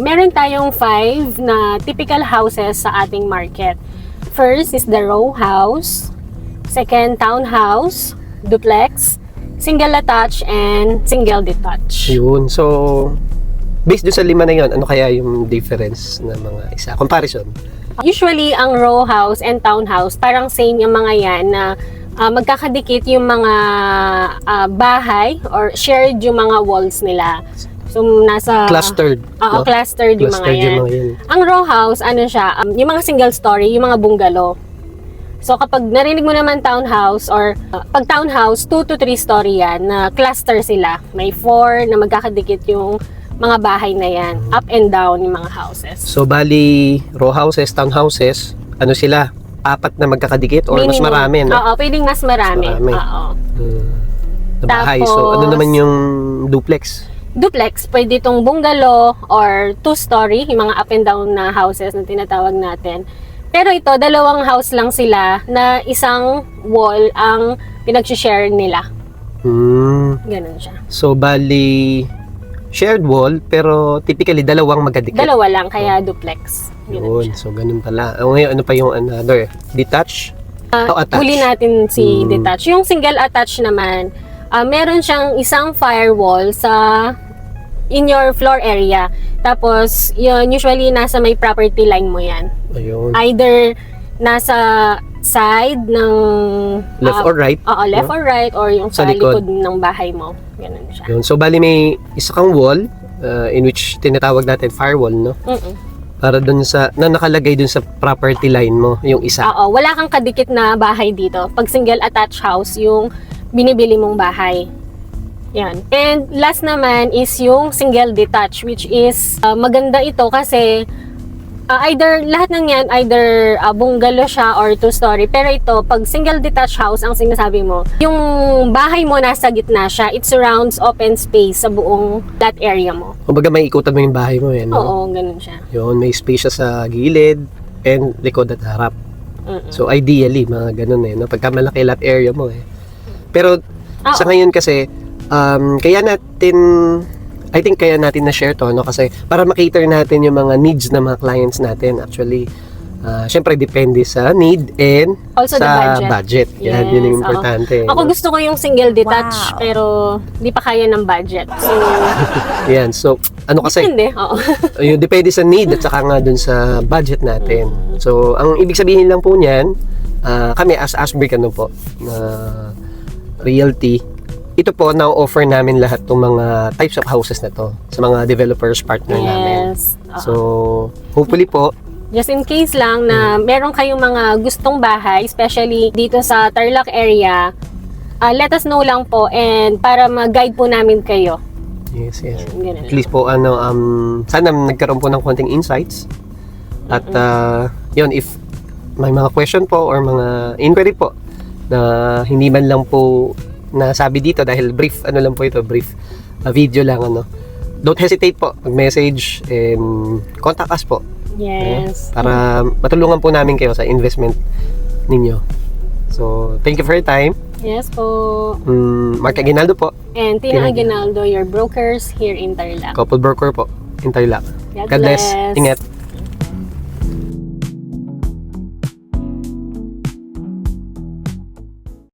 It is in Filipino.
meron tayong 5 na typical houses sa ating market. First is the row house, second townhouse, duplex, single attached, and single detached. Yun. So, based doon sa 5 na yun, ano kaya yung difference ng mga isa? Comparison? Usually, ang row house and townhouse, parang same yung mga yan na magkakadikit yung mga bahay or shared yung mga walls nila. So, nasa... Clustered. Oo, no? clustered yung mga yan. Ang row house, ano siya, yung mga single story, yung mga bungalow. So, kapag narinig mo naman townhouse or pag townhouse, 2 to 3 story yan, na cluster sila. May 4 na magkakadikit yung mga bahay na yan. Up and down yung mga houses. So, bali, row houses, townhouses, ano sila? 4 na magkakadikit or mas marami, no? Oo, pwedeng mas marami. Oo. Na bahay. So, ano naman yung duplex? Duplex, pwede itong bungalow or 2 story, yung mga up and down na houses na tinatawag natin. Pero ito, 2 house lang sila na isang wall ang pinag-share nila. Ganun siya. So, bali, shared wall, pero typically 2 magkadikit. 2 lang, kaya duplex. Ganun Yun, siya. so ganun pala. Ngayon, ano pa yung another? Detach? O attach? Huli natin si detach. Yung single attach naman, meron siyang isang firewall in your floor area. Tapos, yun, usually nasa may property line mo yan. Ayun. Either nasa side ng... Left or right? Oo, left or right, or yung sa Sa likod. likod ng bahay mo. Ganun siya. Yun. So, bali may isa kang wall in which tinatawag natin firewall, no? Para dun sa, na nakalagay dun sa property line mo, yung isa. Oo, wala kang kadikit na bahay dito. Pag single attached house, yung binibili mong bahay. Yan. And last naman is yung single detached, which is maganda ito kasi lahat ng yan, either bungalow siya or 2-story. Pero ito, pag single detached house, ang sinasabi mo, yung bahay mo nasa gitna siya, it surrounds open space sa buong that area mo. Kumbaga may ikutan mo yung bahay mo, yan, no? Oo, ganun siya. Yun, may space siya sa gilid and likod at harap. So, ideally, mga ganun no? Pagka malaki lot area mo, Pero, sa ngayon kasi, I think kaya natin na-share to, no? Kasi para makater natin yung mga needs ng mga clients natin. Actually, syempre depende sa need and also sa the budget. Yes, Yan, yun yung importante. Ako gusto ko yung single detached, pero di pa kaya ng budget. So, yan. So, ano kasi? depende. Oo. Yun, depende sa need at saka nga dun sa budget natin. So, ang ibig sabihin lang po niyan, kami as Ashbrick, ano po, Realty, ito po, na-offer namin lahat ng mga types of houses na to sa mga developers partner namin. So, hopefully po, just in case lang na meron kayong mga gustong bahay, especially dito sa Tarlac area, let us know lang po and para mag-guide po namin kayo. yes. Ganun. At least po, sana nagkaroon po ng konting insights. At, yun, if may mga question po or mga inquiry po na hindi man lang po nasabi dito dahil brief video lang, don't hesitate po mag-message and contact us po. Yes. Para matulungan po namin kayo sa investment ninyo. So, thank you for your time. Yes po. Mark Aguinaldo po. And Tina Aguinaldo, your brokers here in Tarlac. Couple broker po in Tarlac. God God bless. bless. Ingat.